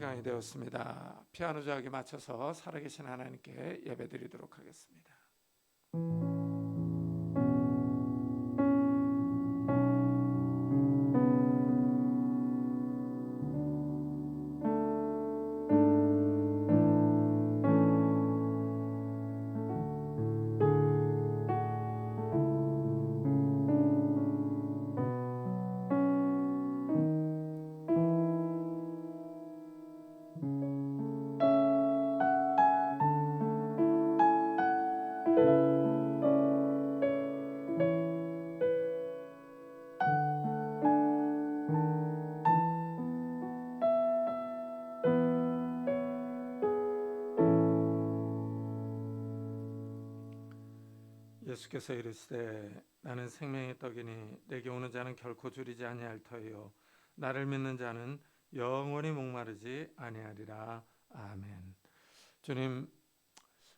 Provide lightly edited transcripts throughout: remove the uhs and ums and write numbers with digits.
시간이 되었습니다. 피아노 저하기 맞춰서 살아계신 하나님께 예배드리도록 하겠습니다. 예수께서 이르시되 나는 생명의 떡이니 내게 오는 자는 결코 줄이지 아니할 터이요 나를 믿는 자는 영원히 목마르지 아니하리라. 아멘. 주님,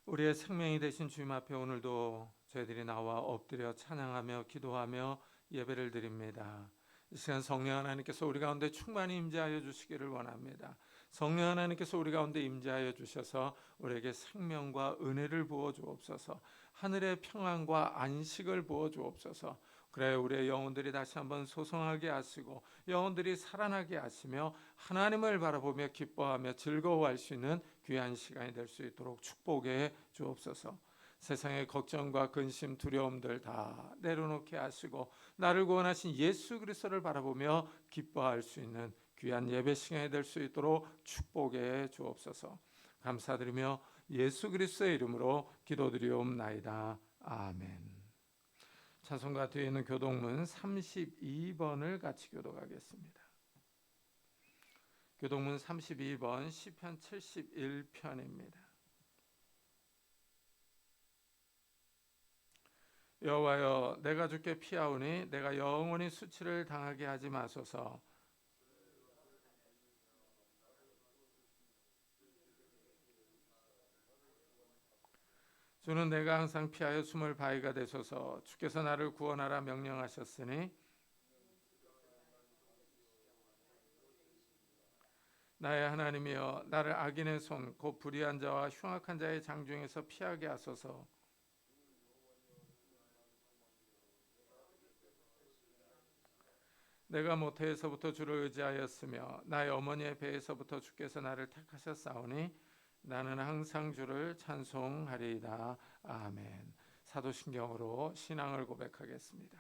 우리의 생명이 되신 주님 앞에 오늘도 저희들이 나와 엎드려 찬양하며 기도하며 예배를 드립니다. 이 시간 성령 하나님께서 우리 가운데 충만히 임재하여 주시기를 원합니다. 성령 하나님께서 우리 가운데 임재하여 주셔서 우리에게 생명과 은혜를 부어 주옵소서. 하늘의 평안과 안식을 부어 주옵소서. 그래 우리의 영혼들이 다시 한번 소성하게 하시고 영혼들이 살아나게 하시며 하나님을 바라보며 기뻐하며 즐거워할 수 있는 귀한 시간이 될 수 있도록 축복해 주옵소서. 세상의 걱정과 근심 두려움들 다 내려놓게 하시고 나를 구원하신 예수 그리스도를 바라보며 기뻐할 수 있는 귀한 예배 시간이 될 수 있도록 축복해 주옵소서. 감사드리며 예수 그리스도의 이름으로 기도드리옵나이다. 아멘. 찬송가 뒤에 있는 교동문 32번을 같이 교독하겠습니다. 교동문 32번 시편 71편입니다. 여호와여 내가 주께 피하오니 내가 영원히 수치를 당하게 하지 마소서. 주는 내가 항상 피하여 숨을 바위가 되소서. 주께서 나를 구원하라 명령하셨으니 나의 하나님이여 나를 악인의 손 곧 불의한 자와 흉악한 자의 장중에서 피하게 하소서. 내가 모태에서부터 주를 의지하였으며 나의 어머니의 배에서부터 주께서 나를 택하셨사오니 나는 항상 주를 찬송하리이다. 아멘. 사도신경으로 신앙을 고백하겠습니다.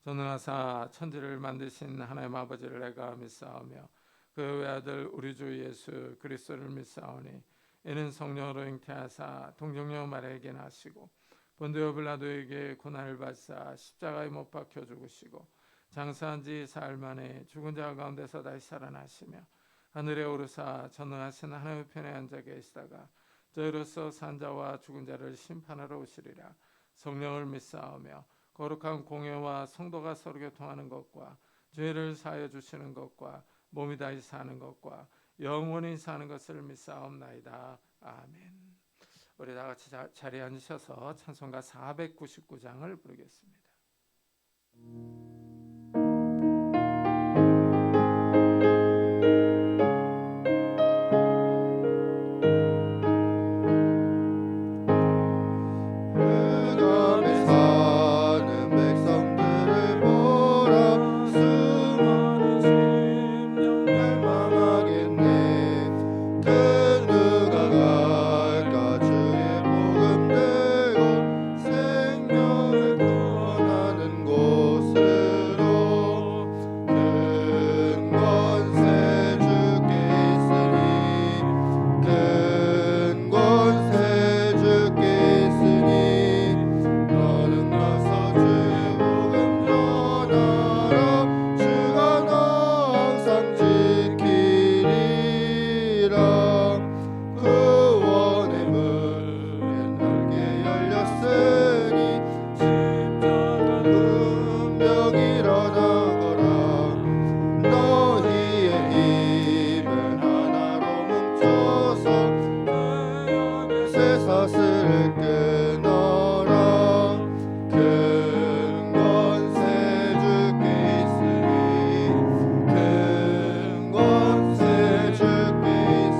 전능하사 천지를 만드신 하나님 아버지를 내가 믿사오며 그 외아들 우리 주 예수 그리스도를 믿사오니 이는 성령으로 잉태하사 동정녀 마리아에게 나시고 본디오 빌라도에게 고난을 받사 십자가에 못 박혀 죽으시고 장사한 지 사흘 만에 죽은 자 가운데서 다시 살아나시며 하늘에 오르사 전능하신 하나님의 편에 앉아 계시다가 저희로서 산 자와 죽은 자를 심판하러 오시리라. 성령을 믿사오며 거룩한 공회와 성도가 서로 교통하는 것과 죄를 사하여 주시는 것과 몸이 다시 사는 것과 영원히 사는 것을 믿사옵나이다. 아멘. 우리 다 같이 자리에 앉으셔서 찬송가 499장을 부르겠습니다. 큰 권세 주께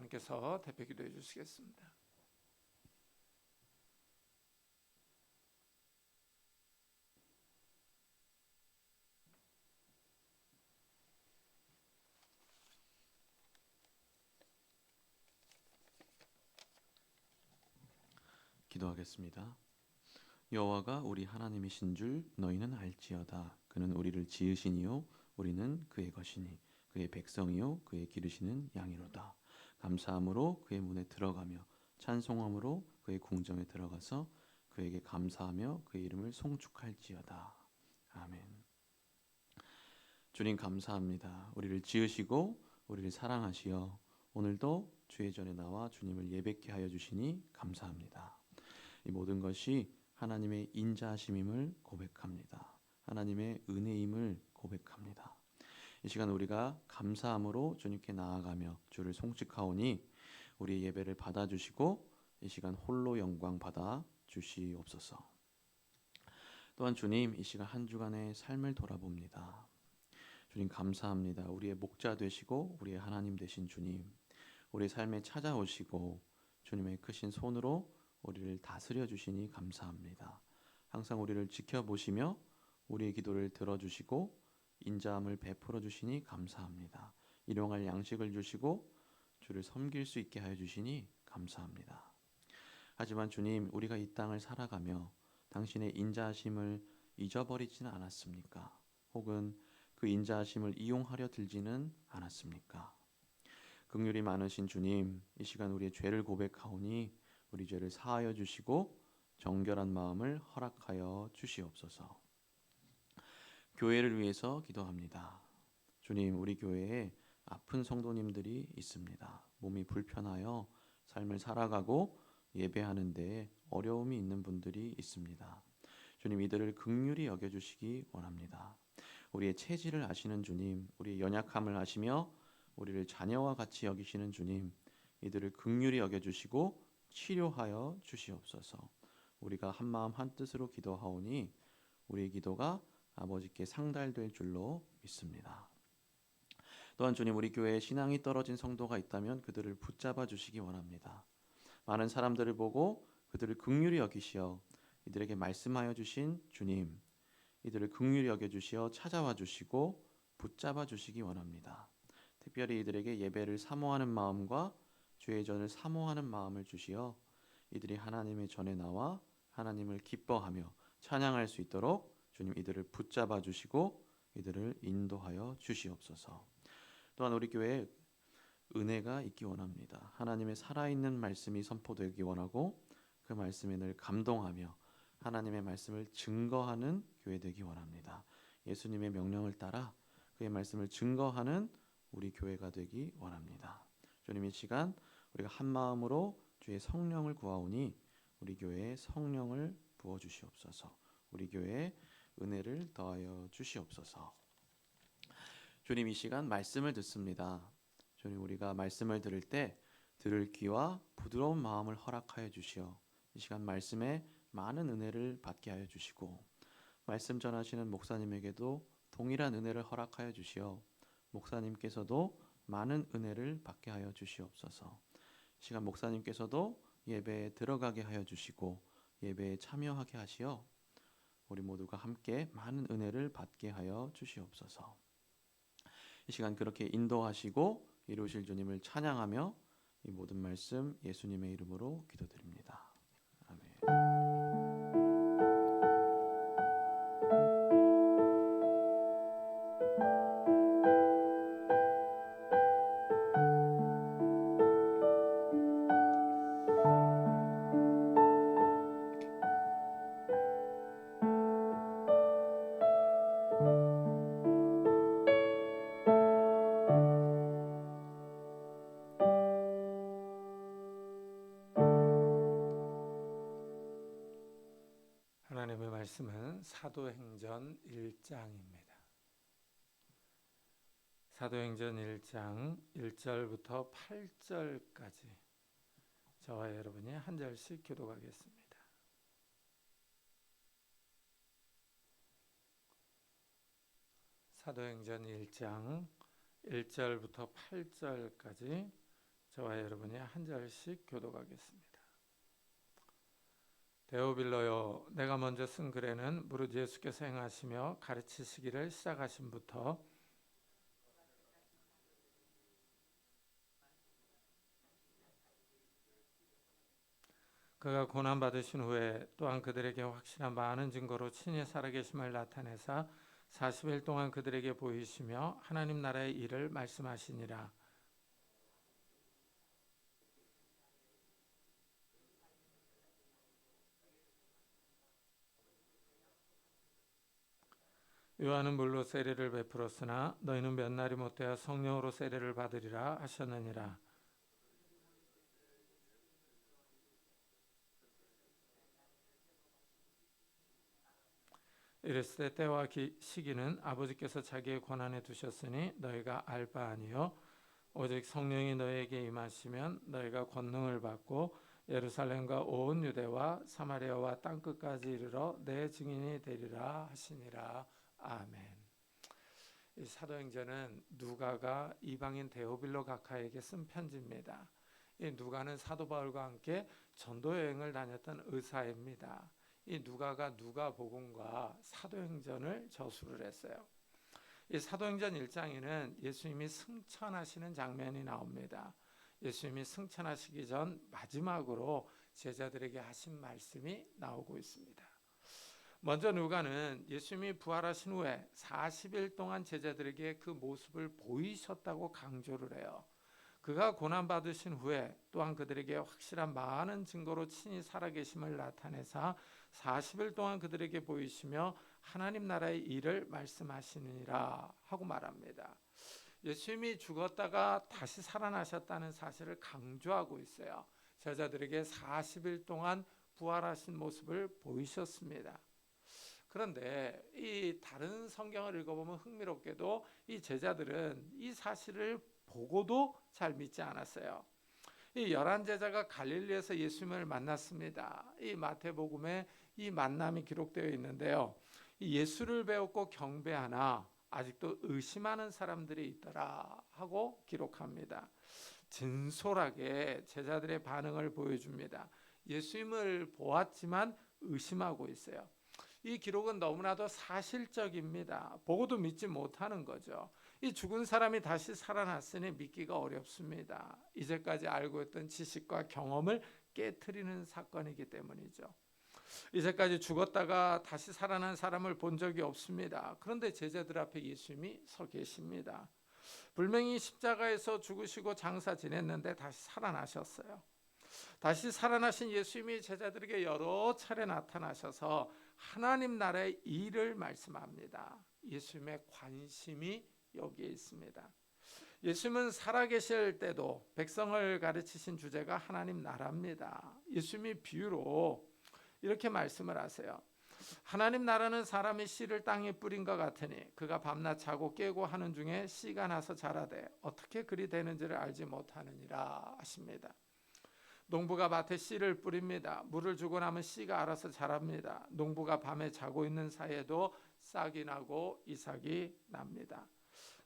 목사님께서 대표 기도해 주시겠습니다. 기도하겠습니다. 여호와가 우리 하나님이신 줄 너희는 알지어다. 그는 우리를 지으시니요 우리는 그의 것이니 그의 백성이요 그의 기르시는 양이로다. 감사함으로 그의 문에 들어가며 찬송함으로 그의 궁정에 들어가서 그에게 감사하며 그의 이름을 송축할지어다. 아멘. 주님 감사합니다. 우리를 지으시고 우리를 사랑하시어 오늘도 주의 전에 나와 주님을 예배케 하여 주시니 감사합니다. 이 모든 것이 하나님의 인자하심임을 고백합니다. 하나님의 은혜임을 고백합니다. 이 시간 우리가 감사함으로 주님께 나아가며 주를 송축하오니 우리의 예배를 받아주시고 이 시간 홀로 영광 받아 주시옵소서. 또한 주님 이 시간 한 주간의 삶을 돌아봅니다. 주님 감사합니다. 우리의 목자 되시고 우리의 하나님 되신 주님, 우리의 삶에 찾아오시고 주님의 크신 손으로 우리를 다스려 주시니 감사합니다. 항상 우리를 지켜보시며 우리의 기도를 들어주시고 인자함을 베풀어 주시니 감사합니다. 일용할 양식을 주시고 주를 섬길 수 있게 하여 주시니 감사합니다. 하지만 주님, 우리가 이 땅을 살아가며 당신의 인자하심을 잊어버리지는 않았습니까? 혹은 그 인자하심을 이용하려 들지는 않았습니까? 긍휼이 많으신 주님, 이 시간 우리의 죄를 고백하오니 우리 죄를 사하여 주시고 정결한 마음을 허락하여 주시옵소서. 교회를 위해서 기도합니다. 주님, 우리 교회에 아픈 성도님들이 있습니다. 몸이 불편하여 삶을 살아가고 예배하는 데 어려움이 있는 분들이 있습니다. 주님, 이들을 긍휼히 여겨주시기 원합니다. 우리의 체질을 아시는 주님, 우리의 연약함을 아시며 우리를 자녀와 같이 여기시는 주님, 이들을 긍휼히 여겨주시고 치료하여 주시옵소서. 우리가 한마음 한뜻으로 기도하오니 우리의 기도가 아버지께 상달될 줄로 믿습니다. 또한 주님, 우리 교회에 신앙이 떨어진 성도가 있다면 그들을 붙잡아 주시기 원합니다. 많은 사람들을 보고 그들을 긍휼히 여기시어 이들에게 말씀하여 주신 주님, 이들을 긍휼히 여겨 주시어 찾아와 주시고 붙잡아 주시기 원합니다. 특별히 이들에게 예배를 사모하는 마음과 주의 전을 사모하는 마음을 주시어 이들이 하나님의 전에 나와 하나님을 기뻐하며 찬양할 수 있도록 주님 이들을 붙잡아 주시고 이들을 인도하여 주시옵소서. 또한 우리 교회에 은혜가 있기 원합니다. 하나님의 살아있는 말씀이 선포되기 원하고 그 말씀에 늘 감동하며 하나님의 말씀을 증거하는 교회 되기 원합니다. 예수님의 명령을 따라 그의 말씀을 증거하는 우리 교회가 되기 원합니다. 주님, 이 시간 우리가 한 마음으로 주의 성령을 구하오니 우리 교회에 성령을 부어 주시옵소서. 우리 교회에 은혜를 더하여 주시옵소서. 주님, 이 시간 말씀을 듣습니다. 주님, 우리가 말씀을 들을 때 들을 귀와 부드러운 마음을 허락하여 주시어 이 시간 말씀에 많은 은혜를 받게 하여 주시고 말씀 전하시는 목사님에게도 동일한 은혜를 허락하여 주시어 목사님께서도 많은 은혜를 받게 하여 주시옵소서. 시간 목사님께서도 예배에 들어가게 하여 주시고 예배에 참여하게 하시어 우리 모두가 함께 많은 은혜를 받게 하여 주시옵소서. 이 시간 그렇게 인도하시고 이루실 주님을 찬양하며 이 모든 말씀 예수님의 이름으로 기도드립니다. 아멘. 하나님의 말씀은 사도행전 1장입니다. 사도행전 1장 1절부터 8절까지 저와 여러분이 한 절씩 교독하겠습니다. 사도행전 1장 1절부터 8절까지 저와 여러분이 한 절씩 교독하겠습니다. 데오빌로여, 내가 먼저 쓴 글에는 무릇 예수께서 행하시며 가르치시기를 시작하심부터 그가 고난받으신 후에 또한 그들에게 확실한 많은 증거로 친히 살아계심을 나타내사 40일 동안 그들에게 보이시며 하나님 나라의 일을 말씀하시니라. 요한은 물로 세례를 베풀었으나 너희는 몇 날이 못되어 성령으로 세례를 받으리라 하셨느니라. 이르시되 때와 시기는 아버지께서 자기의 권한에 두셨으니 너희가 알 바 아니요 오직 성령이 너희에게 임하시면 너희가 권능을 받고 예루살렘과 온 유대와 사마리아와 땅끝까지 이르러 내 증인이 되리라 하시니라. 아멘. 이 사도행전은 누가가 이방인 데오빌로 각하에게 쓴 편지입니다. 이 누가는 사도 바울과 함께 전도 여행을 다녔던 의사입니다. 이 누가가 누가복음과 사도행전을 저술을 했어요. 이 사도행전 1장에는 예수님이 승천하시는 장면이 나옵니다. 예수님이 승천하시기 전 마지막으로 제자들에게 하신 말씀이 나오고 있습니다. 먼저 누가는 예수님이 부활하신 후에 40일 동안 제자들에게 그 모습을 보이셨다고 강조를 해요. 그가 고난받으신 후에 또한 그들에게 확실한 많은 증거로 친히 살아계심을 나타내사 40일 동안 그들에게 보이시며 하나님 나라의 일을 말씀하시느니라 하고 말합니다. 예수님이 죽었다가 다시 살아나셨다는 사실을 강조하고 있어요. 제자들에게 40일 동안 부활하신 모습을 보이셨습니다. 그런데 이 다른 성경을 읽어보면 흥미롭게도 이 제자들은 이 사실을 보고도 잘 믿지 않았어요. 이 11제자가 갈릴리에서 예수님을 만났습니다. 이 마태복음에 이 만남이 기록되어 있는데요. 이 예수를 배웠고 경배하나 아직도 의심하는 사람들이 있더라 하고 기록합니다. 진솔하게 제자들의 반응을 보여줍니다. 예수님을 보았지만 의심하고 있어요. 이 기록은 너무나도 사실적입니다. 보고도 믿지 못하는 거죠. 이 죽은 사람이 다시 살아났으니 믿기가 어렵습니다. 이제까지 알고 있던 지식과 경험을 깨트리는 사건이기 때문이죠. 이제까지 죽었다가 다시 살아난 사람을 본 적이 없습니다. 그런데 제자들 앞에 예수님이 서 계십니다. 분명히 십자가에서 죽으시고 장사 지냈는데 다시 살아나셨어요. 다시 살아나신 예수님이 제자들에게 여러 차례 나타나셔서 하나님 나라의 일을 말씀합니다. 예수님의 관심이 여기에 있습니다. 예수님은 살아계실 때도 백성을 가르치신 주제가 하나님 나라입니다. 예수님이 비유로 이렇게 말씀을 하세요. 하나님 나라는 사람이 씨를 땅에 뿌린 것 같으니 그가 밤낮 자고 깨고 하는 중에 씨가 나서 자라되 어떻게 그리 되는지를 알지 못하느니라 하십니다. 농부가 밭에 씨를 뿌립니다. 물을 주고 나면 씨가 알아서 자랍니다. 농부가 밤에 자고 있는 사이에도 싹이 나고 이삭이 납니다.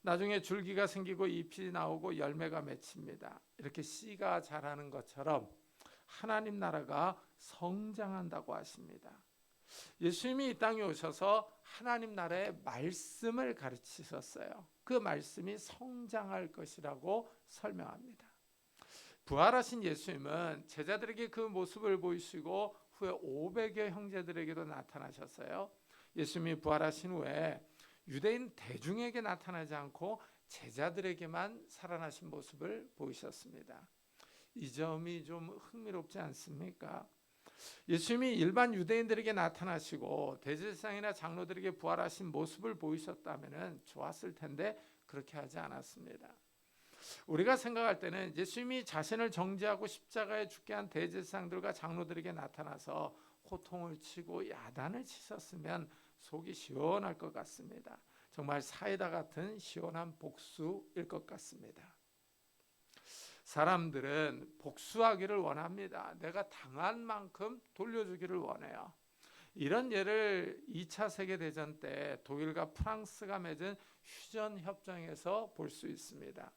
나중에 줄기가 생기고 잎이 나오고 열매가 맺힙니다. 이렇게 씨가 자라는 것처럼 하나님 나라가 성장한다고 하십니다. 예수님이 이 땅에 오셔서 하나님 나라의 말씀을 가르치셨어요. 그 말씀이 성장할 것이라고 설명합니다. 부활하신 예수님은 제자들에게 그 모습을 보이시고 후에 500여 형제들에게도 나타나셨어요. 예수님이 부활하신 후에 유대인 대중에게 나타나지 않고 제자들에게만 살아나신 모습을 보이셨습니다. 이 점이 좀 흥미롭지 않습니까? 예수님이 일반 유대인들에게 나타나시고 대제사장이나 장로들에게 부활하신 모습을 보이셨다면 좋았을 텐데 그렇게 하지 않았습니다. 우리가 생각할 때는 예수님이 자신을 정죄하고 십자가에 죽게 한 대제사장들과 장로들에게 나타나서 호통을 치고 야단을 치셨으면 속이 시원할 것 같습니다. 정말 사이다 같은 시원한 복수일 것 같습니다. 사람들은 복수하기를 원합니다. 내가 당한 만큼 돌려주기를 원해요. 이런 예를 2차 세계대전 때 독일과 프랑스가 맺은 휴전 협정에서 볼 수 있습니다.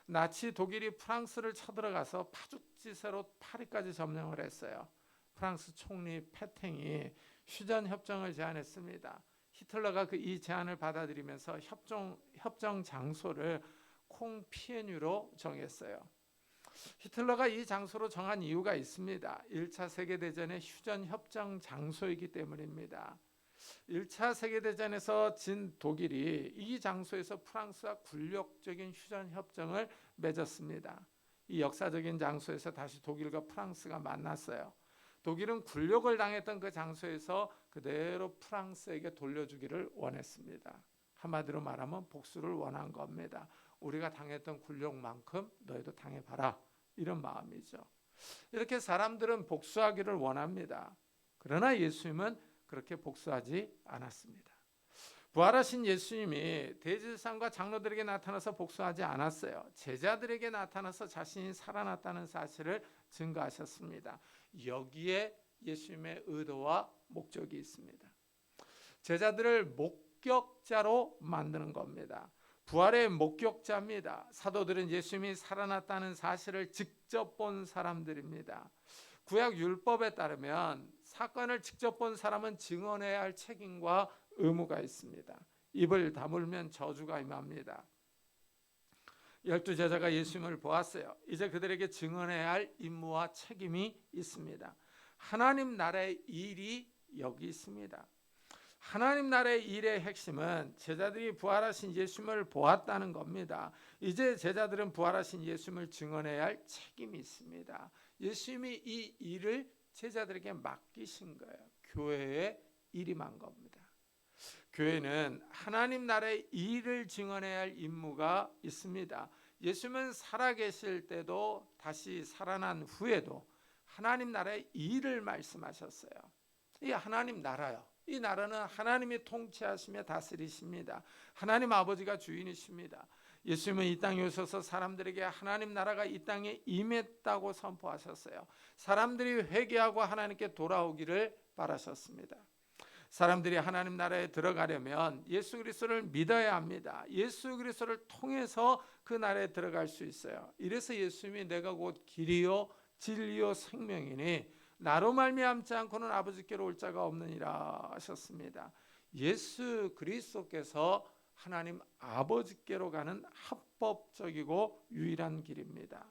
나치 독일이 프랑스를 쳐들어가서 파죽지세로 파리까지 점령을 했어요. 프랑스 총리 페탱이 휴전 협정을 제안했습니다. 히틀러가 이 제안을 받아들이면서 협정 장소를 콩피에뉴로 정했어요. 히틀러가 이 장소로 정한 이유가 있습니다. 1차 세계대전의 휴전 협정 장소이기 때문입니다. 1차 세계대전에서 진 독일이 이 장소에서 프랑스와 굴욕적인 휴전 협정을 맺었습니다. 이 역사적인 장소에서 다시 독일과 프랑스가 만났어요. 독일은 굴욕을 당했던 그 장소에서 그대로 프랑스에게 돌려주기를 원했습니다. 한마디로 말하면 복수를 원한 겁니다. 우리가 당했던 굴욕만큼 너희도 당해봐라, 이런 마음이죠. 이렇게 사람들은 복수하기를 원합니다. 그러나 예수님은 그렇게 복수하지 않았습니다. 부활하신 예수님이 대제사장과 장로들에게 나타나서 복수하지 않았어요. 제자들에게 나타나서 자신이 살아났다는 사실을 증거하셨습니다. 여기에 예수님의 의도와 목적이 있습니다. 제자들을 목격자로 만드는 겁니다. 부활의 목격자입니다. 사도들은 예수님이 살아났다는 사실을 직접 본 사람들입니다. 구약 율법에 따르면 사건을 직접 본 사람은 증언해야 할 책임과 의무가 있습니다. 입을 다물면 저주가 임합니다. 12제자가 예수님을 보았어요. 이제 그들에게 증언해야 할 임무와 책임이 있습니다. 하나님 나라의 일이 여기 있습니다. 하나님 나라의 일의 핵심은 제자들이 부활하신 예수님을 보았다는 겁니다. 이제 제자들은 부활하신 예수님을 증언해야 할 책임이 있습니다. 예수님이 이 일을 제자들에게 맡기신 거예요. 교회의 일임한 겁니다. 교회는 하나님 나라의 일을 증언해야 할 임무가 있습니다. 예수님은 살아계실 때도 다시 살아난 후에도 하나님 나라의 일을 말씀하셨어요. 이 하나님 나라요. 이 나라는 하나님이 통치하시며 다스리십니다. 하나님 아버지가 주인이십니다. 예수님은 이 땅에 오셔서 사람들에게 하나님 나라가 이 땅에 임했다고 선포하셨어요. 사람들이 회개하고 하나님께 돌아오기를 바라셨습니다. 사람들이 하나님 나라에 들어가려면 예수 그리스도를 믿어야 합니다. 예수 그리스도를 통해서 그 나라에 들어갈 수 있어요. 이래서 예수님이 내가 곧 길이요 진리요 생명이니 나로 말미암지 않고는 아버지께로 올 자가 없느니라 하셨습니다. 예수 그리스도께서 하나님 아버지께로 가는 합법적이고 유일한 길입니다.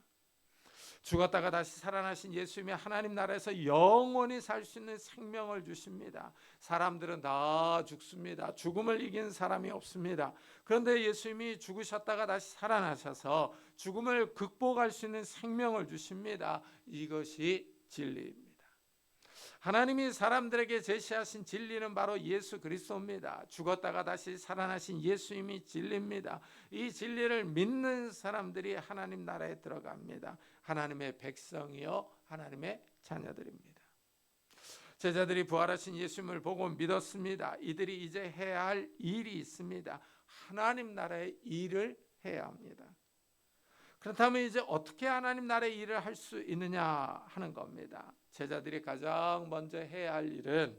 죽었다가 다시 살아나신 예수님이 하나님 나라에서 영원히 살 수 있는 생명을 주십니다. 사람들은 다 죽습니다. 죽음을 이긴 사람이 없습니다. 그런데 예수님이 죽으셨다가 다시 살아나셔서 죽음을 극복할 수 있는 생명을 주십니다. 이것이 진리입니다. 하나님이 사람들에게 제시하신 진리는 바로 예수 그리스도입니다. 죽었다가 다시 살아나신 예수님이 진리입니다. 이 진리를 믿는 사람들이 하나님 나라에 들어갑니다. 하나님의 백성이요 하나님의 자녀들입니다. 제자들이 부활하신 예수님을 보고 믿었습니다. 이들이 이제 해야 할 일이 있습니다. 하나님 나라의 일을 해야 합니다. 그렇다면 이제 어떻게 하나님 나라의 일을 할 수 있느냐 하는 겁니다. 제자들이 가장 먼저 해야 할 일은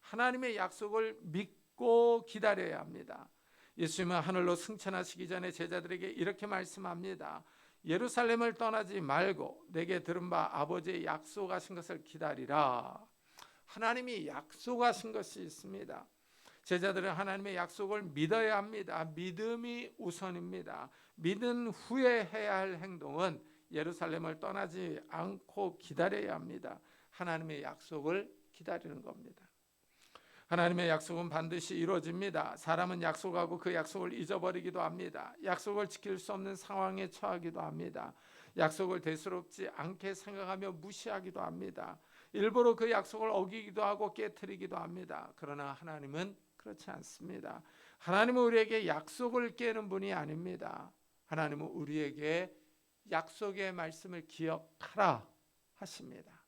하나님의 약속을 믿고 기다려야 합니다. 예수님은 하늘로 승천하시기 전에 제자들에게 이렇게 말씀합니다. 예루살렘을 떠나지 말고 내게 들은 바 아버지의 약속하신 것을 기다리라. 하나님이 약속하신 것이 있습니다. 제자들은 하나님의 약속을 믿어야 합니다. 믿음이 우선입니다. 믿은 후에 해야 할 행동은 예루살렘을 떠나지 않고 기다려야 합니다. 하나님의 약속을 기다리는 겁니다. 하나님의 약속은 반드시 이루어집니다. 사람은 약속하고 그 약속을 잊어버리기도 합니다. 약속을 지킬 수 없는 상황에 처하기도 합니다. 약속을 대수롭지 않게 생각하며 무시하기도 합니다. 일부러 그 약속을 어기기도 하고 깨트리기도 합니다. 그러나 하나님은 그렇지 않습니다. 하나님은 우리에게 약속을 깨는 분이 아닙니다. 하나님은 우리에게 약속의 말씀을 기억하라 하십니다.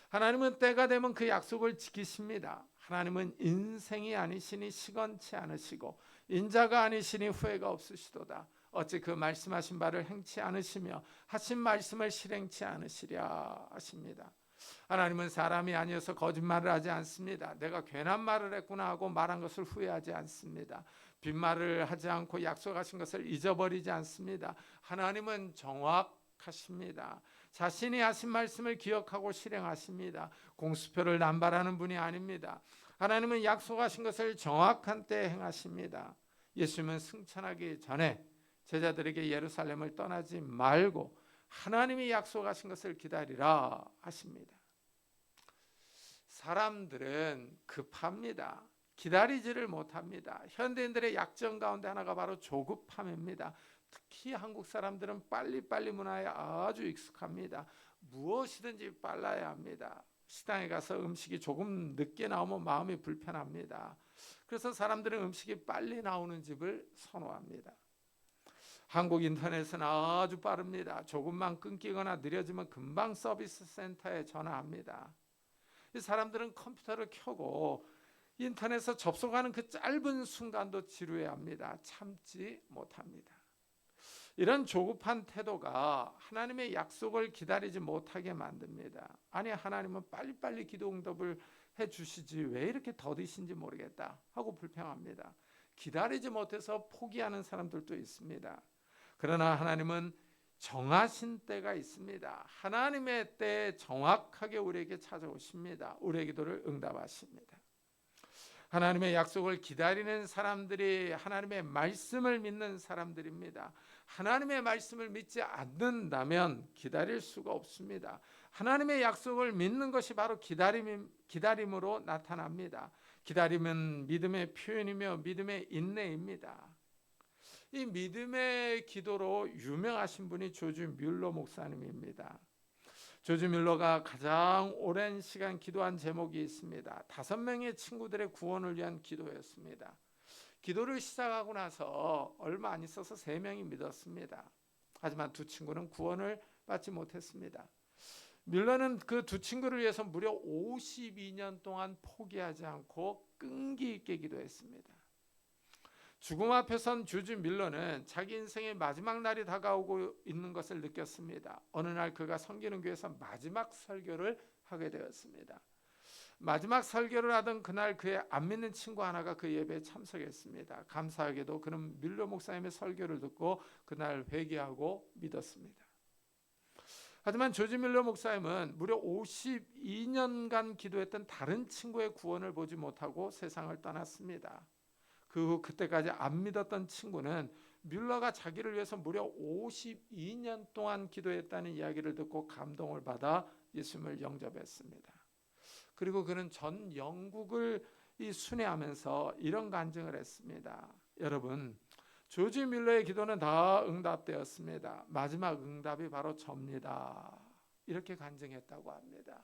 하나님은 때가 되면 그 약속을 지키십니다. 하나님은 인생이 아니시니 시건치 않으시고 인자가 아니시니 후회가 없으시도다. 어찌 그 말씀하신 바를 행치 않으시며 하신 말씀을 실행치 않으시랴 하십니다. 하나님은 사람이 아니어서 거짓말을 하지 않습니다. 내가 괜한 말을 했구나 하고 말한 것을 후회하지 않습니다. 빈말을 하지 않고 약속하신 것을 잊어버리지 않습니다. 하나님은 정확하십니다. 자신이 하신 말씀을 기억하고 실행하십니다. 공수표를 남발하는 분이 아닙니다. 하나님은 약속하신 것을 정확한 때에 행하십니다. 예수님은 승천하기 전에 제자들에게 예루살렘을 떠나지 말고 하나님이 약속하신 것을 기다리라 하십니다. 사람들은 급합니다. 기다리지를 못합니다. 현대인들의 약점 가운데 하나가 바로 조급함입니다. 특히 한국 사람들은 빨리빨리 문화에 아주 익숙합니다. 무엇이든지 빨라야 합니다. 식당에 가서 음식이 조금 늦게 나오면 마음이 불편합니다. 그래서 사람들은 음식이 빨리 나오는 집을 선호합니다. 한국 인터넷은 아주 빠릅니다. 조금만 끊기거나 느려지면 금방 서비스 센터에 전화합니다. 이 사람들은 컴퓨터를 켜고 인터넷에 접속하는 그 짧은 순간도 지루해합니다. 참지 못합니다. 이런 조급한 태도가 하나님의 약속을 기다리지 못하게 만듭니다. 아니, 하나님은 빨리빨리 기도 응답을 해주시지 왜 이렇게 더디신지 모르겠다 하고 불평합니다. 기다리지 못해서 포기하는 사람들도 있습니다. 그러나 하나님은 정하신 때가 있습니다. 하나님의 때에 정확하게 우리에게 찾아오십니다. 우리의 기도를 응답하십니다. 하나님의 약속을 기다리는 사람들이 하나님의 말씀을 믿는 사람들입니다. 하나님의 말씀을 믿지 않는다면 기다릴 수가 없습니다. 하나님의 약속을 믿는 것이 바로 기다림으로 나타납니다. 기다림은 믿음의 표현이며 믿음의 인내입니다. 이 믿음의 기도로 유명하신 분이 조지 뮬러 목사님입니다. 조지 뮬러가 가장 오랜 시간 기도한 제목이 있습니다. 5명의 친구들의 구원을 위한 기도였습니다. 기도를 시작하고 나서 얼마 안 있어서 3명이 믿었습니다. 하지만 2친구는 구원을 받지 못했습니다. 뮬러는 그 2친구를 위해서 무려 52년 동안 포기하지 않고 끈기 있게 기도했습니다. 죽음 앞에 선 조지 뮬러는 자기 인생의 마지막 날이 다가오고 있는 것을 느꼈습니다. 어느 날 그가 섬기는 교회에서 마지막 설교를 하게 되었습니다. 마지막 설교를 하던 그날 그의 안 믿는 친구 하나가 그 예배에 참석했습니다. 감사하게도 그는 뮬러 목사님의 설교를 듣고 그날 회개하고 믿었습니다. 하지만 조지 뮬러 목사님은 무려 52년간 기도했던 다른 친구의 구원을 보지 못하고 세상을 떠났습니다. 그 후 그때까지 안 믿었던 친구는 뮬러가 자기를 위해서 무려 52년 동안 기도했다는 이야기를 듣고 감동을 받아 예수님을 영접했습니다. 그리고 그는 전 영국을 순회하면서 이런 간증을 했습니다. 여러분, 조지 뮬러의 기도는 다 응답되었습니다. 마지막 응답이 바로 접니다. 이렇게 간증했다고 합니다.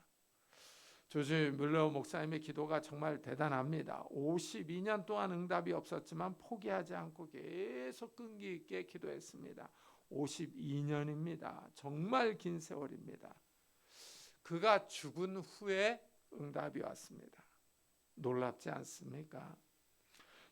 조지 뮬러 목사님의 기도가 정말 대단합니다. 52년 동안 응답이 없었지만 포기하지 않고 계속 끈기 있게 기도했습니다. 52년입니다. 정말 긴 세월입니다. 그가 죽은 후에 응답이 왔습니다. 놀랍지 않습니까?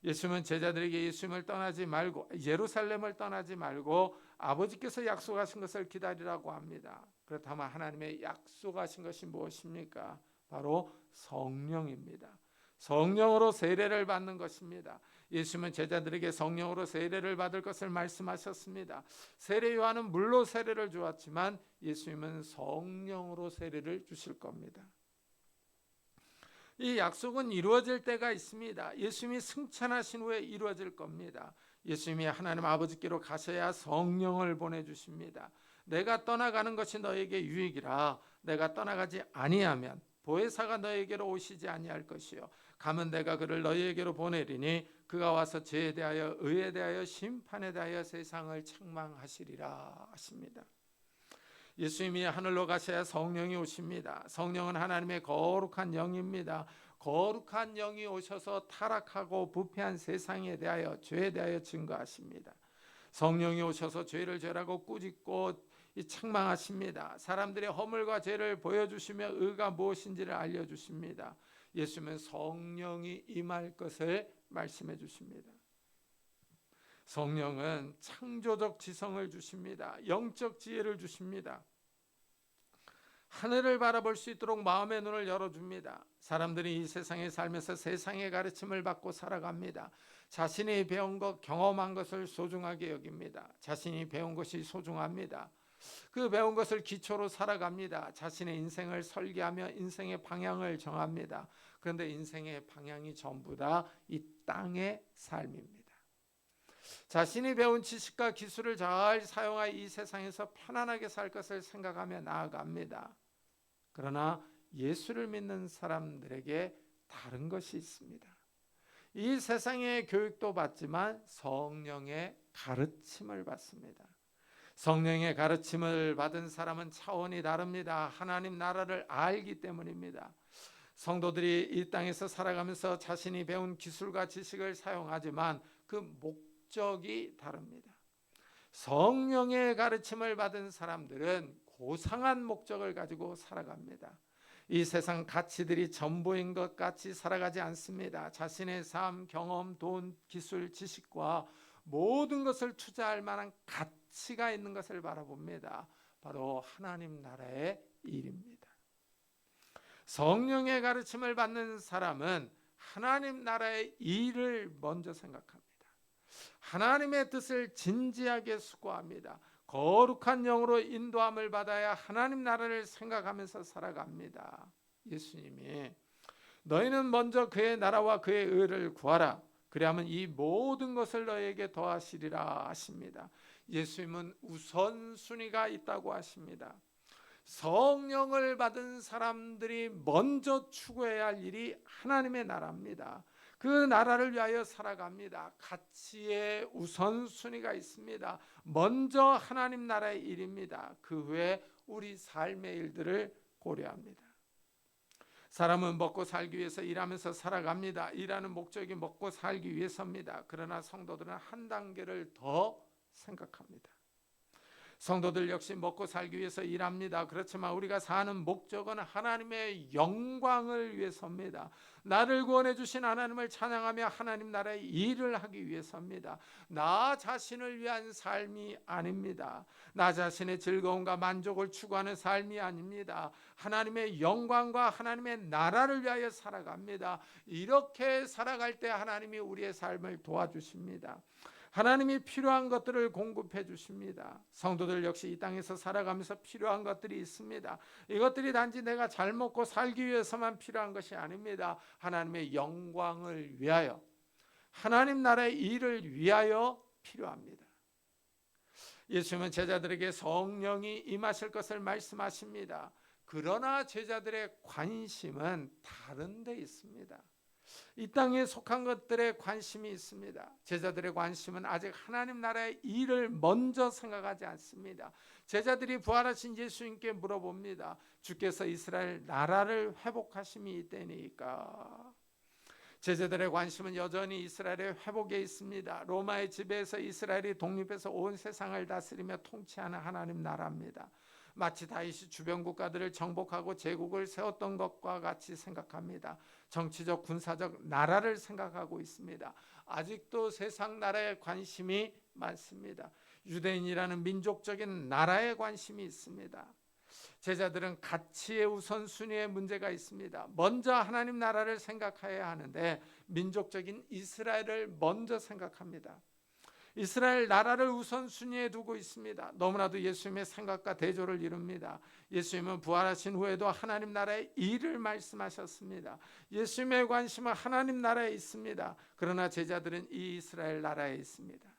예수님은 제자들에게 예수님을 떠나지 말고 예루살렘을 떠나지 말고 아버지께서 약속하신 것을 기다리라고 합니다. 그렇다면 하나님의 약속하신 것이 무엇입니까? 바로 성령입니다. 성령으로 세례를 받는 것입니다. 예수님은 제자들에게 성령으로 세례를 받을 것을 말씀하셨습니다. 세례 요한은 물로 세례를 주었지만 예수님은 성령으로 세례를 주실 겁니다. 이 약속은 이루어질 때가 있습니다. 예수님이 승천하신 후에 이루어질 겁니다. 예수님이 하나님 아버지께로 가셔야 성령을 보내주십니다. 내가 떠나가는 것이 너에게 유익이라. 내가 떠나가지 아니하면 보혜사가 너에게로 오시지 아니할 것이요 가면 내가 그를 너희에게로 보내리니 그가 와서 죄에 대하여 의에 대하여 심판에 대하여 세상을 책망하시리라 하십니다. 예수님이 하늘로 가셔야 성령이 오십니다. 성령은 하나님의 거룩한 영입니다. 거룩한 영이 오셔서 타락하고 부패한 세상에 대하여 죄에 대하여 증거하십니다. 성령이 오셔서 죄를 죄라고 꾸짖고 책망하십니다. 사람들의 허물과 죄를 보여주시며 의가 무엇인지를 알려주십니다. 예수님은 성령이 임할 것을 말씀해 주십니다. 성령은 창조적 지성을 주십니다. 영적 지혜를 주십니다. 하늘을 바라볼 수 있도록 마음의 눈을 열어줍니다. 사람들이 이 세상에 살면서 세상의 가르침을 받고 살아갑니다. 자신이 배운 것, 경험한 것을 소중하게 여깁니다. 자신이 배운 것이 소중합니다. 그 배운 것을 기초로 살아갑니다. 자신의 인생을 설계하며 인생의 방향을 정합니다. 그런데 인생의 방향이 전부 다 이 땅의 삶입니다. 자신이 배운 지식과 기술을 잘 사용하여 이 세상에서 편안하게 살 것을 생각하며 나아갑니다. 그러나 예수를 믿는 사람들에게 다른 것이 있습니다. 이 세상의 교육도 받지만 성령의 가르침을 받습니다. 성령의 가르침을 받은 사람은 차원이 다릅니다. 하나님 나라를 알기 때문입니다. 성도들이 이 땅에서 살아가면서 자신이 배운 기술과 지식을 사용하지만 그 목적이 다릅니다. 성령의 가르침을 받은 사람들은 고상한 목적을 가지고 살아갑니다. 이 세상 가치들이 전부인 것 같이 살아가지 않습니다. 자신의 삶, 경험, 돈, 기술, 지식과 모든 것을 투자할 만한 가치가 있는 것을 바라봅니다. 바로 하나님 나라의 일입니다. 성령의 가르침을 받는 사람은 하나님 나라의 일을 먼저 생각합니다. 하나님의 뜻을 진지하게 수고합니다. 거룩한 영으로 인도함을 받아야 하나님 나라를 생각하면서 살아갑니다. 예수님이 너희는 먼저 그의 나라와 그의 의를 구하라. 그리하면 이 모든 것을 너희에게 더하시리라 하십니다. 예수님은 우선순위가 있다고 하십니다. 성령을 받은 사람들이 먼저 추구해야 할 일이 하나님의 나라입니다. 그 나라를 위하여 살아갑니다. 가치의 우선순위가 있습니다. 먼저 하나님 나라의 일입니다. 그 후에 우리 삶의 일들을 고려합니다. 사람은 먹고 살기 위해서 일하면서 살아갑니다. 일하는 목적이 먹고 살기 위해서입니다. 그러나 성도들은 한 단계를 더 생각합니다. 성도들 역시 먹고 살기 위해서 일합니다. 그렇지만 우리가 사는 목적은 하나님의 영광을 위해서입니다. 나를 구원해 주신 하나님을 찬양하며 하나님 나라의 일을 하기 위해서입니다. 나 자신을 위한 삶이 아닙니다. 나 자신의 즐거움과 만족을 추구하는 삶이 아닙니다. 하나님의 영광과 하나님의 나라를 위하여 살아갑니다. 이렇게 살아갈 때 하나님이 우리의 삶을 도와주십니다. 하나님이 필요한 것들을 공급해 주십니다. 성도들 역시 이 땅에서 살아가면서 필요한 것들이 있습니다. 이것들이 단지 내가 잘 먹고 살기 위해서만 필요한 것이 아닙니다. 하나님의 영광을 위하여, 하나님 나라의 일을 위하여 필요합니다. 예수님은 제자들에게 성령이 임하실 것을 말씀하십니다. 그러나 제자들의 관심은 다른 데 있습니다. 이 땅에 속한 것들에 관심이 있습니다. 제자들의 관심은 아직 하나님 나라의 일을 먼저 생각하지 않습니다. 제자들이 부활하신 예수님께 물어봅니다. 주께서 이스라엘 나라를 회복하심이 이때니까? 제자들의 관심은 여전히 이스라엘의 회복에 있습니다. 로마의 지배에서 이스라엘이 독립해서 온 세상을 다스리며 통치하는 하나님 나라입니다. 마치 다윗이 주변 국가들을 정복하고 제국을 세웠던 것과 같이 생각합니다. 정치적, 군사적 나라를 생각하고 있습니다. 아직도 세상 나라에 관심이 많습니다. 유대인이라는 민족적인 나라에 관심이 있습니다. 제자들은 가치의 우선순위에 문제가 있습니다. 먼저 하나님 나라를 생각해야 하는데 민족적인 이스라엘을 먼저 생각합니다. 이스라엘 나라를 우선순위에 두고 있습니다. 너무나도 예수님의 생각과 대조를 이룹니다. 예수님은 부활하신 후에도 하나님 나라의 일을 말씀하셨습니다. 예수님의 관심은 하나님 나라에 있습니다. 그러나 제자들은 이 이스라엘 나라에 있습니다.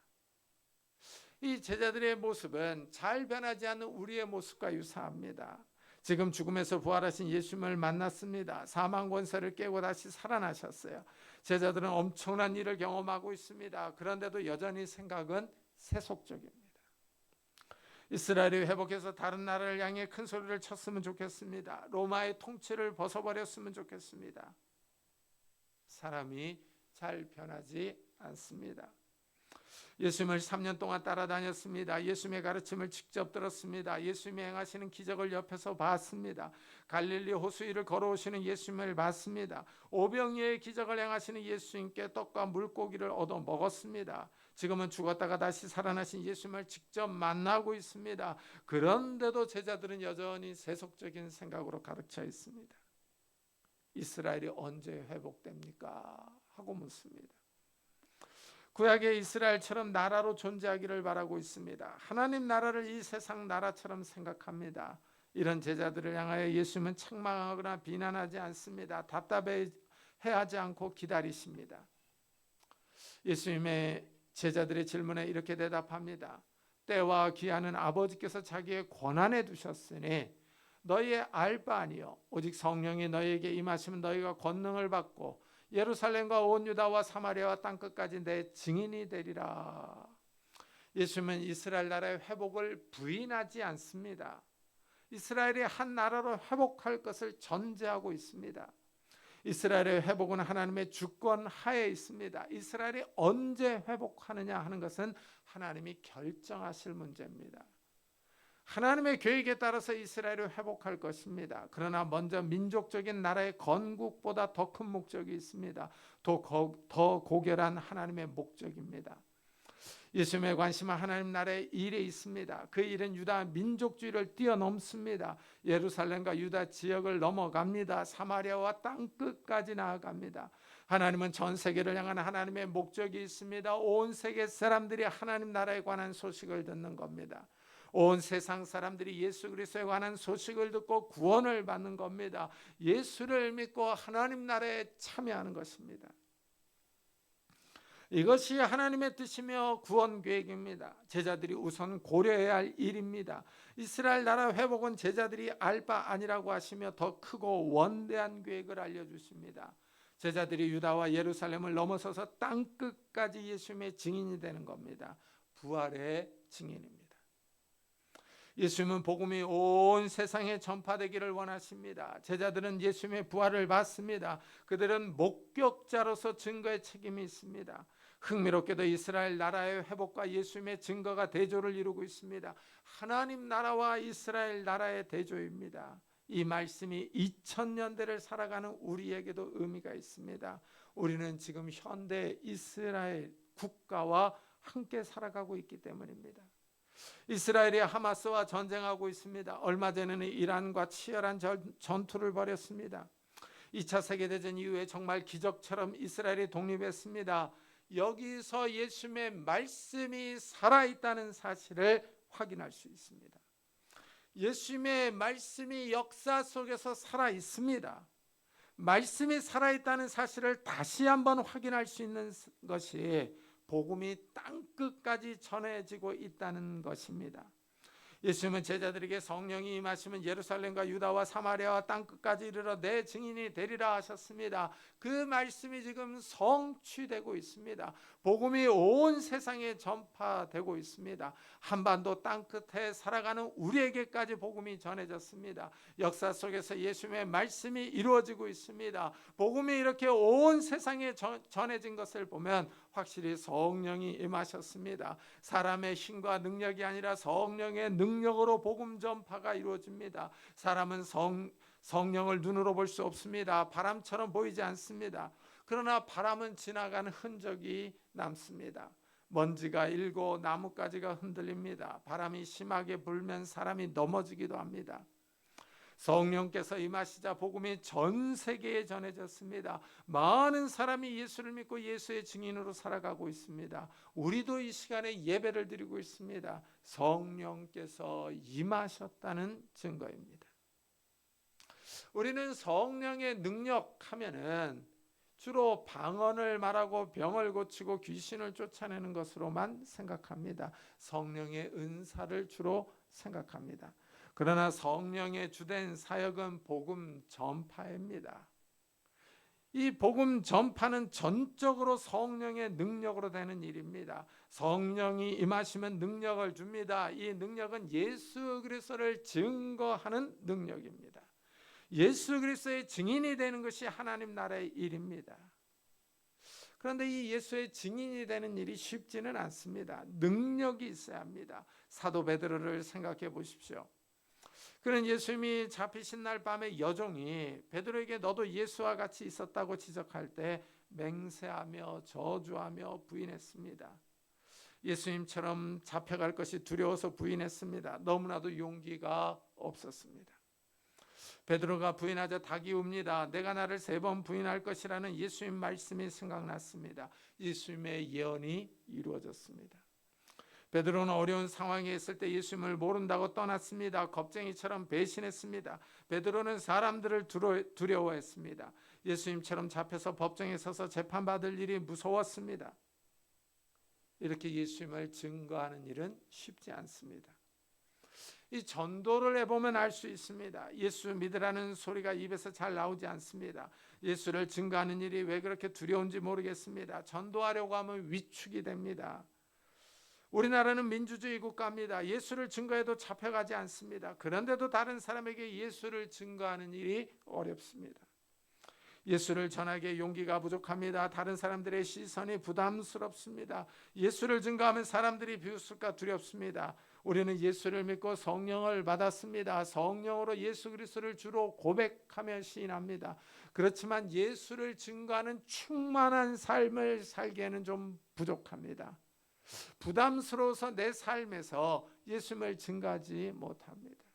이 제자들의 모습은 잘 변하지 않는 우리의 모습과 유사합니다. 지금 죽음에서 부활하신 예수님을 만났습니다. 사망 권세를 깨고 다시 살아나셨어요. 제자들은 엄청난 일을 경험하고 있습니다. 그런데도 여전히 생각은 세속적입니다. 이스라엘이 회복해서 다른 나라를 향해 큰 소리를 쳤으면 좋겠습니다. 로마의 통치를 벗어버렸으면 좋겠습니다. 사람이 잘 변하지 않습니다. 예수님을 3년 동안 따라다녔습니다. 예수님의 가르침을 직접 들었습니다. 예수님이 행하시는 기적을 옆에서 봤습니다. 갈릴리 호수 위를 걸어오시는 예수님을 봤습니다. 오병이어의 기적을 행하시는 예수님께 떡과 물고기를 얻어 먹었습니다. 지금은 죽었다가 다시 살아나신 예수님을 직접 만나고 있습니다. 그런데도 제자들은 여전히 세속적인 생각으로 가득 차 있습니다. 이스라엘이 언제 회복됩니까? 하고 묻습니다. 구약의 이스라엘처럼 나라로 존재하기를 바라고 있습니다. 하나님 나라를 이 세상 나라처럼 생각합니다. 이런 제자들을 향하여 예수님은 책망하거나 비난하지 않습니다. 답답해하지 않고 기다리십니다. 예수님의 제자들의 질문에 이렇게 대답합니다. 때와 기한은 아버지께서 자기의 권한에 두셨으니 너희의 알 바 아니요 오직 성령이 너희에게 임하시면 너희가 권능을 받고 예루살렘과 온 유다와 사마리아와 땅끝까지 내 증인이 되리라. 예수님은 이스라엘 나라의 회복을 부인하지 않습니다. 이스라엘이 한 나라로 회복할 것을 전제하고 있습니다. 이스라엘의 회복은 하나님의 주권 하에 있습니다. 이스라엘이 언제 회복하느냐 하는 것은 하나님이 결정하실 문제입니다. 하나님의 계획에 따라서 이스라엘을 회복할 것입니다. 그러나 먼저 민족적인 나라의 건국보다 더 큰 목적이 있습니다. 더 고결한 하나님의 목적입니다. 예수님의 관심은 하나님 나라의 일에 있습니다. 그 일은 유다 민족주의를 뛰어넘습니다. 예루살렘과 유다 지역을 넘어갑니다. 사마리아와 땅끝까지 나아갑니다. 하나님은 전 세계를 향한 하나님의 목적이 있습니다. 온 세계 사람들이 하나님 나라에 관한 소식을 듣는 겁니다. 온 세상 사람들이 예수 그리스도에 관한 소식을 듣고 구원을 받는 겁니다. 예수를 믿고 하나님 나라에 참여하는 것입니다. 이것이 하나님의 뜻이며 구원 계획입니다. 제자들이 우선 고려해야 할 일입니다. 이스라엘 나라 회복은 제자들이 알 바 아니라고 하시며 더 크고 원대한 계획을 알려주십니다. 제자들이 유다와 예루살렘을 넘어서서 땅끝까지 예수님의 증인이 되는 겁니다. 부활의 증인입니다. 예수님은 복음이 온 세상에 전파되기를 원하십니다. 제자들은 예수님의 부활을 받습니다. 그들은 목격자로서 증거의 책임이 있습니다. 흥미롭게도 이스라엘 나라의 회복과 예수님의 증거가 대조를 이루고 있습니다. 하나님 나라와 이스라엘 나라의 대조입니다. 이 말씀이 2000년대를 살아가는 우리에게도 의미가 있습니다. 우리는 지금 현대 이스라엘 국가와 함께 살아가고 있기 때문입니다. 이스라엘이 하마스와 전쟁하고 있습니다. 얼마 전에는 이란과 치열한 전투를 벌였습니다. 2차 세계대전 이후에 정말 기적처럼 이스라엘이 독립했습니다. 여기서 예수님의 말씀이 살아있다는 사실을 확인할 수 있습니다. 예수님의 말씀이 역사 속에서 살아있습니다. 말씀이 살아있다는 사실을 다시 한번 확인할 수 있는 것이 복음이 땅끝까지 전해지고 있다는 것입니다. 예수님은 제자들에게 성령이 임하시면 예루살렘과 유다와 사마리아와 땅끝까지 이르러 내 증인이 되리라 하셨습니다. 그 말씀이 지금 성취되고 있습니다. 복음이 온 세상에 전파되고 있습니다. 한반도 땅끝에 살아가는 우리에게까지 복음이 전해졌습니다. 역사 속에서 예수님의 말씀이 이루어지고 있습니다. 복음이 이렇게 온 세상에 전해진 것을 보면 확실히 성령이 임하셨습니다. 사람의 힘과 능력이 아니라 성령의 능력으로 복음 전파가 이루어집니다. 사람은 성령을 눈으로 볼 수 없습니다. 바람처럼 보이지 않습니다. 그러나 바람은 지나가는 흔적이 남습니다. 먼지가 일고 나뭇가지가 흔들립니다. 바람이 심하게 불면 사람이 넘어지기도 합니다. 성령께서 임하시자 복음이 전 세계에 전해졌습니다. 많은 사람이 예수를 믿고 예수의 증인으로 살아가고 있습니다. 우리도 이 시간에 예배를 드리고 있습니다. 성령께서 임하셨다는 증거입니다. 우리는 성령의 능력 하면은 주로 방언을 말하고 병을 고치고 귀신을 쫓아내는 것으로만 생각합니다. 성령의 은사를 주로 생각합니다. 그러나 성령의 주된 사역은 복음 전파입니다. 이 복음 전파는 전적으로 성령의 능력으로 되는 일입니다. 성령이 임하시면 능력을 줍니다. 이 능력은 예수 그리스도를 증거하는 능력입니다. 예수 그리스도의 증인이 되는 것이 하나님 나라의 일입니다. 그런데 이 예수의 증인이 되는 일이 쉽지는 않습니다. 능력이 있어야 합니다. 사도 베드로를 생각해 보십시오. 그는 예수님이 잡히신 날 밤에 여종이 베드로에게 너도 예수와 같이 있었다고 지적할 때 맹세하며 저주하며 부인했습니다. 예수님처럼 잡혀갈 것이 두려워서 부인했습니다. 너무나도 용기가 없었습니다. 베드로가 부인하자 닭이 웁니다. 내가 나를 3번 부인할 것이라는 예수님 말씀이 생각났습니다. 예수님의 예언이 이루어졌습니다. 베드로는 어려운 상황에 있을 때 예수님을 모른다고 떠났습니다. 겁쟁이처럼 배신했습니다. 베드로는 사람들을 두려워했습니다. 예수님처럼 잡혀서 법정에 서서 재판받을 일이 무서웠습니다. 이렇게 예수님을 증거하는 일은 쉽지 않습니다. 이 전도를 해보면 알 수 있습니다. 예수 믿으라는 소리가 입에서 잘 나오지 않습니다. 예수를 증거하는 일이 왜 그렇게 두려운지 모르겠습니다. 전도하려고 하면 위축이 됩니다. 우리나라는 민주주의 국가입니다. 예수를 증거해도 잡혀가지 않습니다. 그런데도 다른 사람에게 예수를 증거하는 일이 어렵습니다. 예수를 전하기에 용기가 부족합니다. 다른 사람들의 시선이 부담스럽습니다. 예수를 증거하면 사람들이 비웃을까 두렵습니다. 우리는 예수를 믿고 성령을 받았습니다. 성령으로 예수 그리스도를 주로 고백하며 시인합니다. 그렇지만 예수를 증거하는 충만한 삶을 살기에는 좀 부족합니다. 부담스러워서 내 삶에서 예수님을 증거하지 못합니다.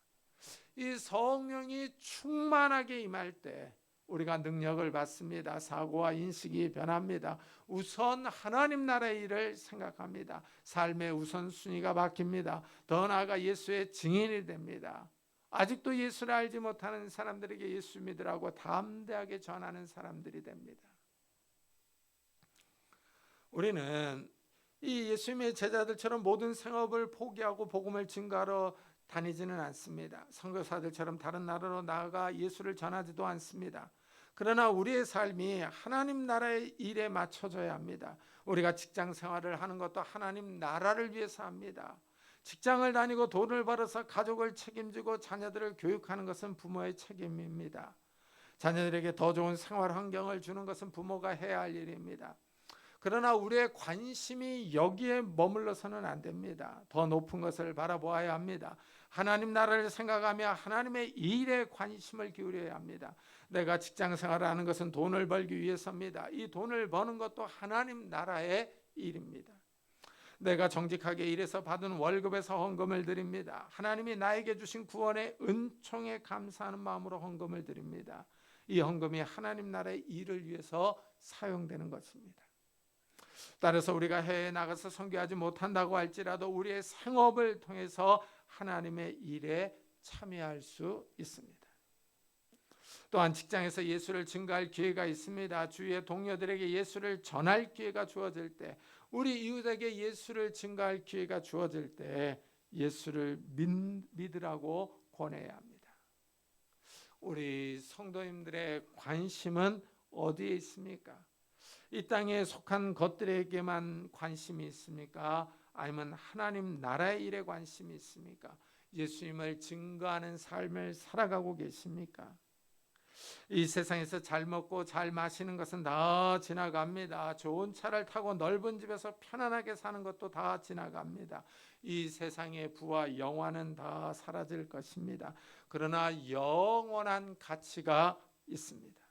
이 성령이 충만하게 임할 때 우리가 능력을 받습니다. 사고와 인식이 변합니다. 우선 하나님 나라의 일을 생각합니다. 삶의 우선순위가 바뀝니다. 더 나아가 예수의 증인이 됩니다. 아직도 예수를 알지 못하는 사람들에게 예수 믿으라고 담대하게 전하는 사람들이 됩니다. 우리는 이 예수님의 제자들처럼 모든 생업을 포기하고 복음을 증거하러 다니지는 않습니다. 선교사들처럼 다른 나라로 나아가 예수를 전하지도 않습니다. 그러나 우리의 삶이 하나님 나라의 일에 맞춰져야 합니다. 우리가 직장 생활을 하는 것도 하나님 나라를 위해서 합니다. 직장을 다니고 돈을 벌어서 가족을 책임지고 자녀들을 교육하는 것은 부모의 책임입니다. 자녀들에게 더 좋은 생활 환경을 주는 것은 부모가 해야 할 일입니다. 그러나 우리의 관심이 여기에 머물러서는 안 됩니다. 더 높은 것을 바라보아야 합니다. 하나님 나라를 생각하며 하나님의 일에 관심을 기울여야 합니다. 내가 직장 생활을 하는 것은 돈을 벌기 위해서입니다. 이 돈을 버는 것도 하나님 나라의 일입니다. 내가 정직하게 일해서 받은 월급에서 헌금을 드립니다. 하나님이 나에게 주신 구원의 은총에 감사하는 마음으로 헌금을 드립니다. 이 헌금이 하나님 나라의 일을 위해서 사용되는 것입니다. 따라서 우리가 해외에 나가서 선교하지 못한다고 할지라도 우리의 생업을 통해서 하나님의 일에 참여할 수 있습니다. 또한 직장에서 예수를 증거할 기회가 있습니다. 주위의 동료들에게 예수를 전할 기회가 주어질 때, 우리 이웃에게 예수를 증거할 기회가 주어질 때 예수를 믿으라고 권해야 합니다. 우리 성도님들의 관심은 어디에 있습니까? 이 땅에 속한 것들에게만 관심이 있습니까? 아니면 하나님 나라의 일에 관심이 있습니까? 예수님을 증거하는 삶을 살아가고 계십니까? 이 세상에서 잘 먹고 잘 마시는 것은 다 지나갑니다. 좋은 차를 타고 넓은 집에서 편안하게 사는 것도 다 지나갑니다. 이 세상의 부와 영화는 다 사라질 것입니다. 그러나 영원한 가치가 있습니다.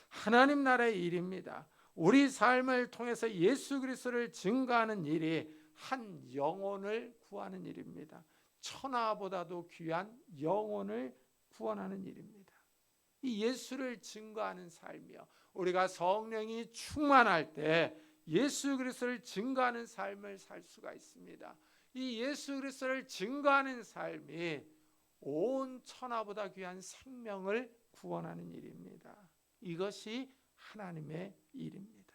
하나님 나라의 일입니다. 우리 삶을 통해서 예수 그리스도를 증거하는 일이 한 영혼을 구하는 일입니다. 천하보다도 귀한 영혼을 구원하는 일입니다. 이 예수를 증거하는 삶이요, 우리가 성령이 충만할 때 예수 그리스도를 증거하는 삶을 살 수가 있습니다. 이 예수 그리스도를 증거하는 삶이 온 천하보다 귀한 생명을 구원하는 일입니다. 이것이 하나님의 일입니다.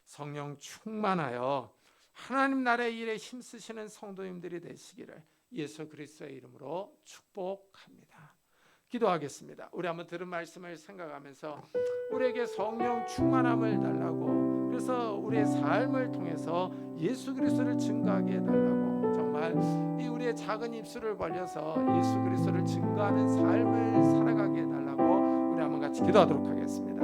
성령 충만하여 하나님 나라의 일에 힘쓰시는 성도님들이 되시기를 예수 그리스도의 이름으로 축복합니다. 기도하겠습니다. 우리 한번 들은 말씀을 생각하면서 우리에게 성령 충만함을 달라고, 그래서 우리의 삶을 통해서 예수 그리스도를 증거하게 해달라고, 정말 이 우리의 작은 입술을 벌려서 예수 그리스도를 증거하는 삶을 살아가게 해달라고 우리 한번 같이 기도하도록 하겠습니다.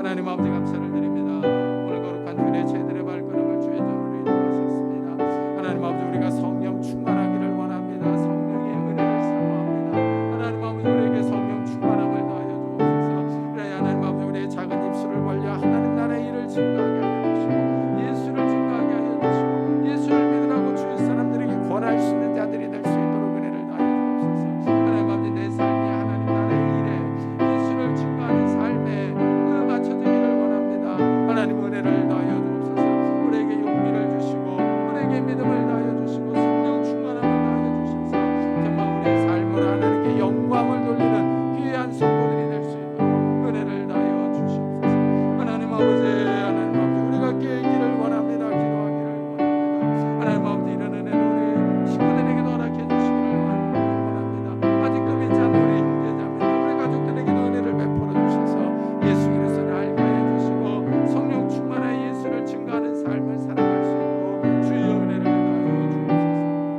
하나님 아버지 감사를 드립니다. 오늘 거룩한 주일에 저희들의 발걸음을 주의 전으로 인도하셨습니다. 하나님 아버지 우리가 성령 충만하기를 원합니다. 성령의 은혜를 사모합니다. 하나님 아버지 우리에게 성령 충만함을 더하여 주옵소서. 그래야 하나님 아버지 우리의 작은 입술을 벌려 하나님 나라의 일을 증거하게 하여 주시고 예수를 증거하게 하여 주시고 예수를 믿으라고 주위 사람들에게 권할 수 있는 자들이 될 수 있도록 은혜를 더하여 주옵소서. 하나님 아버지 내 삶이 하나님 나라의 일에 예수를 증거하는 삶에 맞춰지기를 원합니다. 하나님 은혜를 더하여 주옵소서. 우리에게 용기를 주시고 우리에게 믿음을 더하여 주시고 성령 충만함을 더하여 주셔서 정말 우리의 삶으로 하나님께 영광을 돌리는 귀한 성도들이 될 수 있도록 은혜를 더하여 주시옵소서. 하나님 아버지 우리가 깨기를 원합니다. 기도하기를 원합니다. 하나님 아버지 이런 은혜를 우리 식구들에게도 허락해 주시기를 원합니다. 아직도 믿지 않는 우리 형제자매들 우리 가족들에게도 은혜를 베풀어 주셔서 예수 그리스도를 알게 하여 주시고 성령 충만한 예수를 증거하는 삶을 살아갈 수 있도록 주의 은혜를 더하여 주옵소서.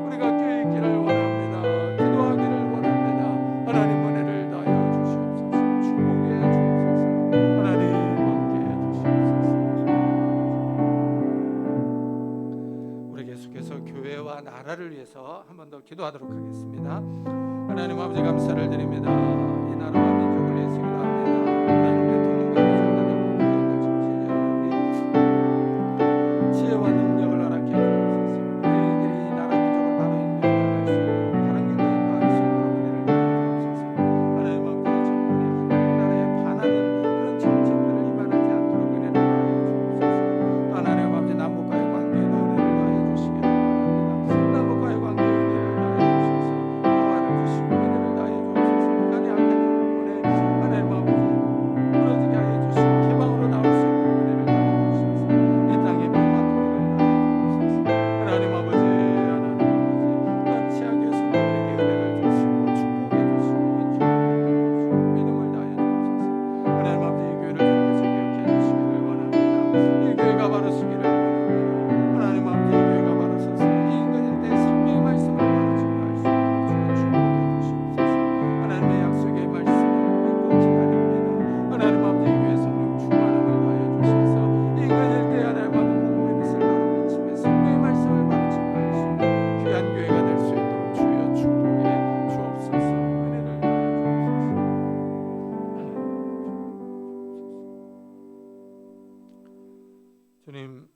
우리가 교회 있기를 원합니다. 기도하기를 원합니다. 하나님 은혜를 더하여 주시옵소서. 축복해 주옵소서. 하나님 함께 주시옵소서. 우리 계속해서 교회와 나라를 위해서 한 번 더 기도하도록 하겠습니다. 하나님 아버지 감사를 드립니다. 이 나라와 민족을 위해서 기도합니다. 하나님 대통령과 국회의원들 정치인들이 지혜와 능력을 허락해 주옵소서. 저희들이 이 나라 민족을 바로 인도해 나갈 수 있도록 바른 길로 인도할 수 있도록 은혜를 주옵소서. 하나님 아버지 정권이 하나님 나라에 반하는 그런 정책들을 위반하지 않도록 은혜를 주옵소서. 또 하나님 아버지 남북과의 관계에도 은혜를 더하여 주시기를 원합니다. 남북과의 관계에 은혜를 더하여 주셔서 평화를 주시고 은혜를 더하여 주옵소서. 북한의 악한 정권에 하나님 아버지 무너지게 하여 주시고 개방으로 나올 수 있도록 은혜를 더하여 주셔서 이 땅에 평화 통일을 더하여 주옵소서. 하나님 아버지 취하게 성도들에게 은혜를 주시고 축복해 주시고 인주를 주시고 믿음을 더하여 주옵소서. 하나님 아버지 이 교회를 전께서 기억해 주시기를 원합니다. 이 교회가 바로 서기를 원합니다. 하나님 아버지 이 교회가 바로 서서 이 인간일 때 성령의 말씀을 바로 증거할 수 있도록 주여 축복해 주시옵소서. 하나님의 약속의 말씀을 믿고 기다립니다. 하나님 아버지 이 교회 성령 충만함을 더하여 주셔서 이 인간일 때 하나님 아버지 복음의 빛을 바로 비치며 성령의 말씀을 바로 증거할 수 있는 귀한 교회가 될 수 있도록 주여 축복해 주옵소서. 은혜를 더하여 주옵소서. 주님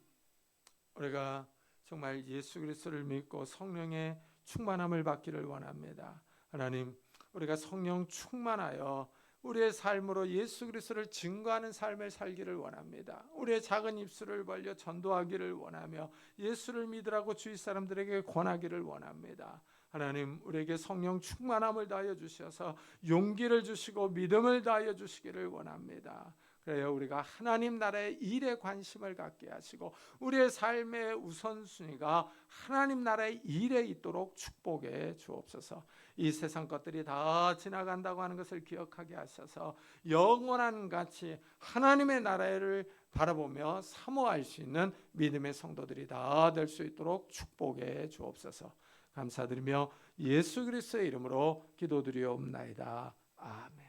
우리가 정말 예수 그리스도를 믿고 성령의 충만함을 받기를 원합니다. 하나님 우리가 성령 충만하여 우리의 삶으로 예수 그리스도를 증거하는 삶을 살기를 원합니다. 우리의 작은 입술을 벌려 전도하기를 원하며 예수를 믿으라고 주위 사람들에게 권하기를 원합니다. 하나님 우리에게 성령 충만함을 다하여 주셔서 용기를 주시고 믿음을 다하여 주시기를 원합니다. 그래야 우리가 하나님 나라의 일에 관심을 갖게 하시고 우리의 삶의 우선순위가 하나님 나라의 일에 있도록 축복해 주옵소서. 이 세상 것들이 다 지나간다고 하는 것을 기억하게 하셔서 영원한 가치 하나님의 나라를 바라보며 사모할 수 있는 믿음의 성도들이 다 될 수 있도록 축복해 주옵소서. 감사드리며 예수 그리스도의 이름으로 기도드리옵나이다. 아멘.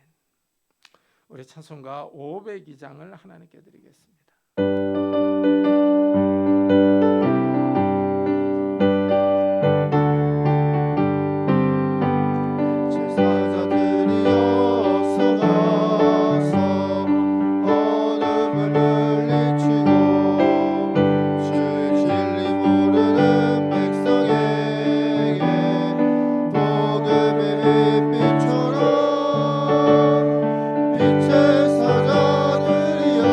우리 찬송가 502장을 하나님께 드리겠습니다. 빛의 사자들이여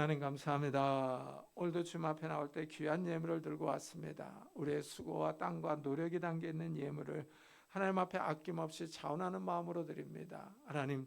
하나님 감사합니다. 오늘도 주님 앞에 나올 때 귀한 예물을 들고 왔습니다. 우리의 수고와 땀과 노력이 담겨 있는 예물을 하나님 앞에 아낌없이 자원하는 마음으로 드립니다. 하나님,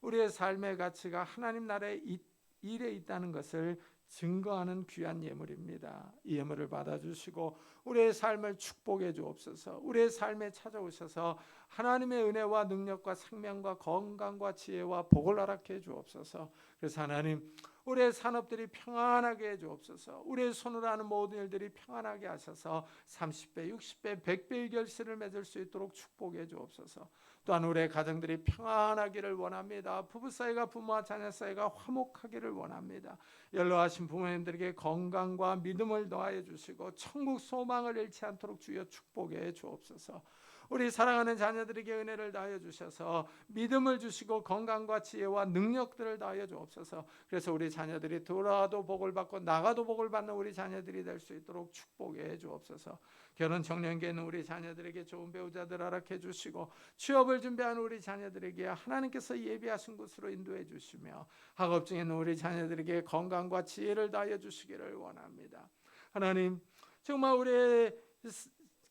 우리의 삶의 가치가 하나님 나라의 일에 있다는 것을 증거하는 귀한 예물입니다. 이 예물을 받아주시고 우리의 삶을 축복해 주옵소서. 우리의 삶에 찾아오셔서 하나님의 은혜와 능력과 생명과 건강과 지혜와 복을 허락해 주옵소서. 그래서 하나님, 우리의 산업들이 평안하게 해 주옵소서. 우리의 손으로 하는 모든 일들이 평안하게 하셔서 30배, 60배, 100배의 결실을 맺을 수 있도록 축복해 주옵소서. 또한 우리의 가정들이 평안하기를 원합니다. 부부 사이가 부모와 자녀 사이가 화목하기를 원합니다. 연로하신 부모님들에게 건강과 믿음을 더하여 주시고 천국 소망을 잃지 않도록 주여 축복해 주옵소서. 우리 사랑하는 자녀들에게 은혜를 다하여 주셔서 믿음을 주시고 건강과 지혜와 능력들을 다하여 주옵소서. 그래서 우리 자녀들이 돌아와도 복을 받고 나가도 복을 받는 우리 자녀들이 될 수 있도록 축복해 주옵소서. 결혼 정년기에 있는 우리 자녀들에게 좋은 배우자들 허락해 주시고 취업을 준비하는 우리 자녀들에게 하나님께서 예비하신 곳으로 인도해 주시며 학업 중에 있는 우리 자녀들에게 건강과 지혜를 다하여 주시기를 원합니다. 하나님, 정말 우리의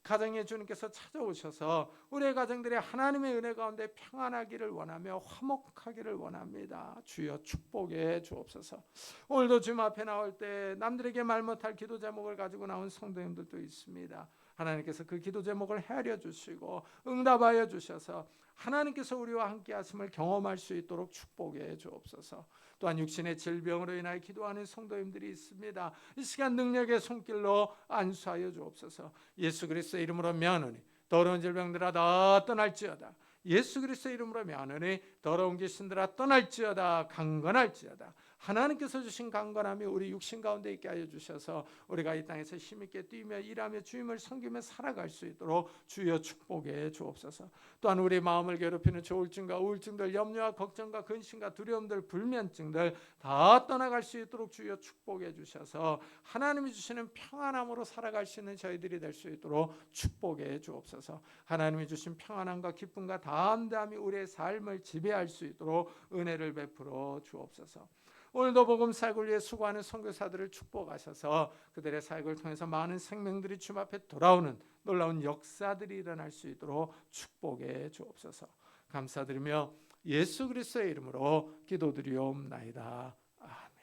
가정에 주님께서 찾아오셔서 우리의 가정들이 하나님의 은혜 가운데 평안하기를 원하며 화목하기를 원합니다. 주여 축복해 주옵소서. 오늘도 주님 앞에 나올 때 남들에게 말 못할 기도 제목을 가지고 나온 성도님들도 있습니다. 하나님께서 그 기도 제목을 헤아려 주시고 응답하여 주셔서 하나님께서 우리와 함께 하심을 경험할 수 있도록 축복해 주옵소서. 또한 육신의 질병으로 인하여 기도하는 성도님들이 있습니다. 이 시간 능력의 손길로 안수하여 주옵소서. 예수 그리스도의 이름으로 명하노니 더러운 질병들아 다 떠날지어다. 예수 그리스도의 이름으로 명하노니 더러운 귀신들아 떠날지어다. 강건할지어다. 하나님께서 주신 강건함이 우리 육신 가운데 있게 하여 주셔서 우리가 이 땅에서 힘있게 뛰며 일하며 주님을 섬기며 살아갈 수 있도록 주여 축복해 주옵소서. 또한 우리 마음을 괴롭히는 조울증과 우울증들, 염려와 걱정과 근심과 두려움들, 불면증들 다 떠나갈 수 있도록 주여 축복해 주셔서 하나님이 주시는 평안함으로 살아갈 수 있는 저희들이 될 수 있도록 축복해 주옵소서. 하나님이 주신 평안함과 기쁨과 담대함이 우리의 삶을 지배할 수 있도록 은혜를 베풀어 주옵소서. 오늘도 복음 사역을 위해 수고하는 선교사들을 축복하셔서 그들의 사역을 통해서 많은 생명들이 주님 앞에 돌아오는 놀라운 역사들이 일어날 수 있도록 축복해 주옵소서. 감사드리며 예수 그리스도의 이름으로 기도드리옵나이다. 아멘.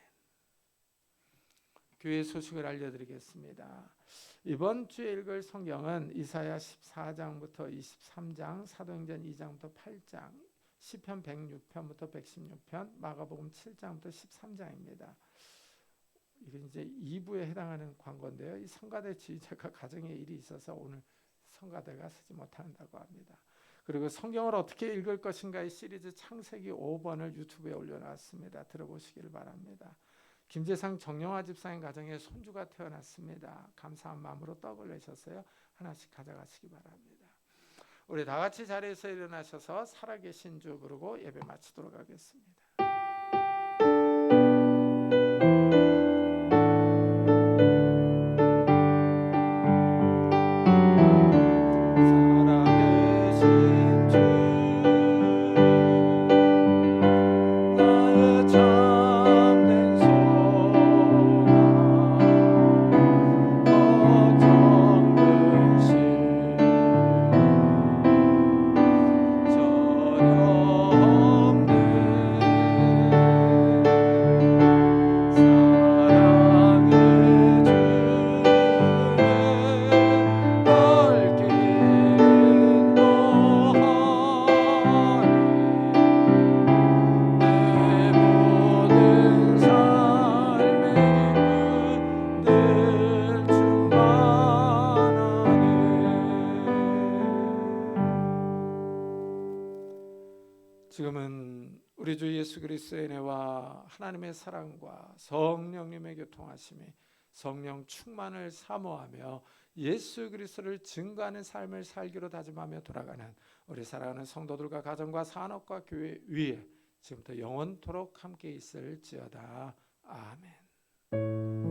교회 소식을 알려드리겠습니다. 이번 주에 읽을 성경은 이사야 14장부터 23장, 사도행전 2장부터 8장, 시편 106편부터 116편, 마가복음 7장부터 13장입니다. 이건 이제 2부에 해당하는 광고인데요. 이 성가대 지휘자가 가정에 일이 있어서 오늘 성가대가 쓰지 못한다고 합니다. 그리고 성경을 어떻게 읽을 것인가의 시리즈 창세기 5번을 유튜브에 올려놨습니다. 들어보시기를 바랍니다. 김재상 정영화 집사님 가정에 손주가 태어났습니다. 감사한 마음으로 떡을 내셨어요. 하나씩 가져가시기 바랍니다. 우리 다 같이 자리에서 일어나셔서 살아계신 주 부르고 예배 마치도록 하겠습니다. 지금은 우리 주 예수 그리스도의 은혜와 하나님의 사랑과 성령님의 교통하심이 성령 충만을 사모하며 예수 그리스도를 증거하는 삶을 살기로 다짐하며 돌아가는 우리 사랑하는 성도들과 가정과 산업과 교회 위에 지금부터 영원토록 함께 있을지어다. 아멘.